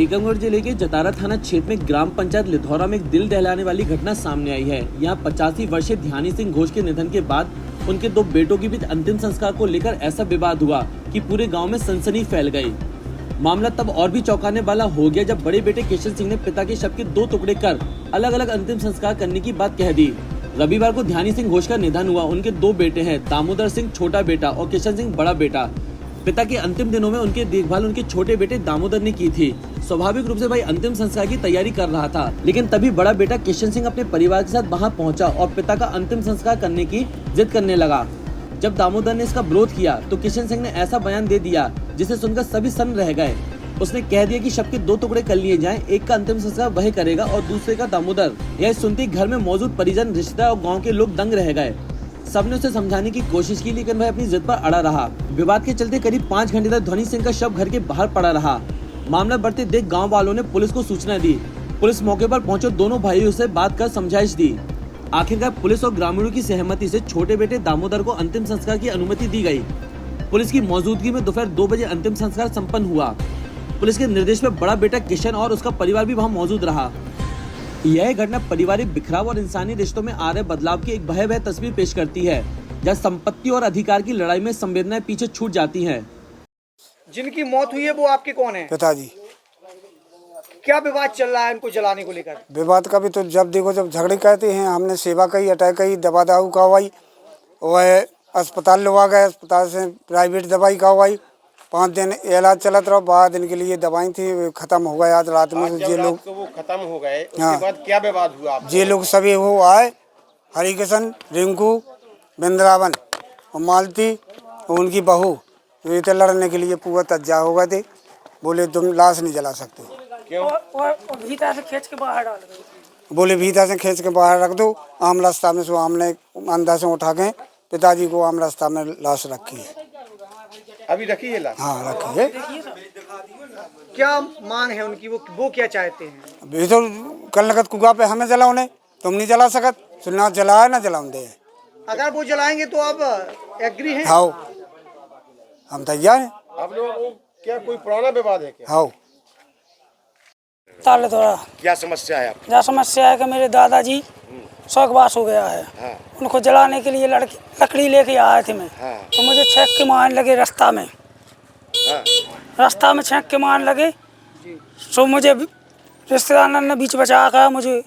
टीकमगढ़ जिले के जतारा थाना क्षेत्र में ग्राम पंचायत लिधौरा में एक दिल दहलाने वाली घटना सामने आई है। यहाँ 85 वर्षीय ध्यानी सिंह घोष के निधन के बाद उनके 2 बेटों के बीच अंतिम संस्कार को लेकर ऐसा विवाद हुआ कि पूरे गांव में सनसनी फैल गई। मामला तब और भी चौंकाने वाला हो गया जब बड़े बेटे किशन सिंह ने पिता के शव के 2 टुकड़े कर अलग अलग अंतिम संस्कार करने की बात कह दी। रविवार को ध्यानी सिंह घोष का निधन हुआ। उनके 2 बेटे हैं, दामोदर सिंह छोटा बेटा और किशन सिंह बड़ा बेटा। पिता के अंतिम दिनों में उनकी देखभाल उनके छोटे बेटे दामोदर ने की थी। स्वाभाविक रूप से भाई अंतिम संस्कार की तैयारी कर रहा था, लेकिन तभी बड़ा बेटा किशन सिंह अपने परिवार के साथ वहां पहुंचा और पिता का अंतिम संस्कार करने की जिद करने लगा। जब दामोदर ने इसका विरोध किया तो किशन सिंह ने ऐसा बयान दे दिया जिसे सुनकर सभी सन्न रह गए। उसने कह दिया कि शव के 2 टुकड़े कर लिए जाएं, एक का अंतिम संस्कार वह करेगा और दूसरे का दामोदर। यह सुनते घर में मौजूद परिजन, रिश्तेदार और गाँव के लोग दंग रह गए। सबने उसे समझाने की कोशिश की, लेकिन वह अपनी जिद पर अड़ा रहा। विवाद के चलते करीब 5 घंटे तक ध्यानी सिंह का शव घर के बाहर पड़ा रहा। मामला बढ़ते देख गांव वालों ने पुलिस को सूचना दी। पुलिस मौके पर पहुंचे, दोनों भाइयों से बात कर समझाइश दी। आखिरकार पुलिस और ग्रामीणों की सहमति से छोटे बेटे दामोदर को अंतिम संस्कार की अनुमति दी गई। पुलिस की मौजूदगी में दोपहर 2 बजे अंतिम संस्कार संपन्न हुआ। पुलिस के निर्देश पर बड़ा बेटा किशन और उसका परिवार भी वहां मौजूद रहा। यह घटना पारिवारिक बिखराव और इंसानी रिश्तों में आ रहे बदलाव की एक भयावह तस्वीर पेश करती है, जहाँ संपत्ति और अधिकार की लड़ाई में संवेदनाएं पीछे छूट जाती हैं। जिनकी मौत हुई है वो आपके कौन है? पिताजी। क्या विवाद चल रहा है उनको जलाने को लेकर? विवाद का भी तो जब देखो जब झगड़े कहते हैं, हमने सेवा कही, अटैक कही, दवा दाऊ करवाई, वह अस्पताल लगा गए, अस्पताल से प्राइवेट दवाई करवाई। 5 दिन इलाज चलत रहा, 12 दिन के लिए दवाई थी, खत्म हो गया आज रात में। ये लोग वो खत्म हो गए, हाँ। उसके बाद क्या विवाद हुआ? ये लोग सभी वो आए, हरिकिशन, रिंकू, वृंदावन और मालती और उनकी बहू, ये तो लड़ने के लिए पूरा तज्जा हो गए थे। बोले तुम लाश नहीं जला सकते। क्यों? और भीतर से खींच के बाहर डाल दो। बोले भीतर से खींच के बाहर रख दो। आम रास्ता में सो हमने अंदर से उठा के पिताजी को आम रास्ता में लाश रखी है। अभी रखी है लाश? हाँ रखी है। क्या मांग है उनकी? वो क्या चाहते हैं? अभी तो कल नगद कुआ पे हमें जलाओ, तुम नहीं जला सकत, सुनना जलाए ना जलाऊं दे। अगर वो जलाएंगे तो आप एग्री हैं? हाँ हम तैयार हैं। आप लोग क्या कोई पुराना विवाद है क्या? हाँ। ताले थोड़ा क्या समस्या है आपकी? क्या समस्या है कि मेरे दादाजी स्वर्गवास हो गया है। हाँ। उनको जलाने के लिए लकड़ी लेके आए थे मैं। हाँ। तो मुझे छेक के मारने लगे रास्ता में। हाँ। रास्ता में छेक के मारने लगे। सो मुझे रिश्तेदार ने बीच बचा कर मुझे,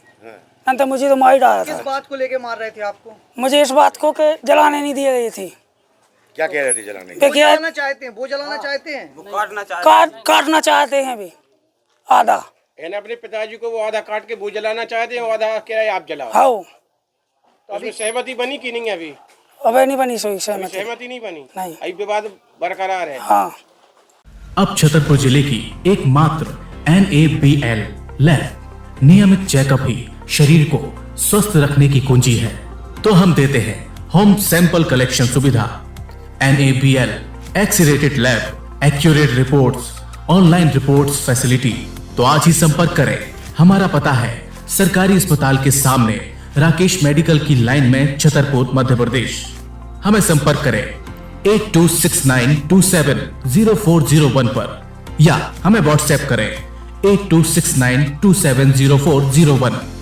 नहीं तो मुझे तो मार डाला था। किस बात को लेके मार रहे थे आपको? मुझे इस बात को के जलाने नहीं दिए गए थे। क्या कह रहे थे जलाने? वो जलाना चाहते हैं, वो जलाना चाहते हैं, काटना चाहते हैं भी आधा। यानी अपने पिताजी को वो आधा काट के वो जलाना चाहते हैं, वो आधा कह रहे आप जलाओ। हाँ। तो अभी सहमति बनी कि नहीं? अभी अबे नहीं बनी सोई सहमति। सहमति नहीं बनी? नहीं। अभी विवाद बरकरार है। हाँ। अब छतरपुर जिले की एकमात्र NABL लैब नियमित चेकअप ही शरीर को स्वस्थ रखने की कुंजी है। तो हम देते हैं होम सैंपल कलेक्शन सुविधा। NABL accredited lab, accurate reports, online reports facility. तो आज ही संपर्क करें। हमारा पता है सरकारी अस्पताल के सामने, राकेश मेडिकल की लाइन में, छतरपुर, मध्य प्रदेश। हमें संपर्क करें 8269270401 पर या हमें व्हाट्सएप करें 8269270401।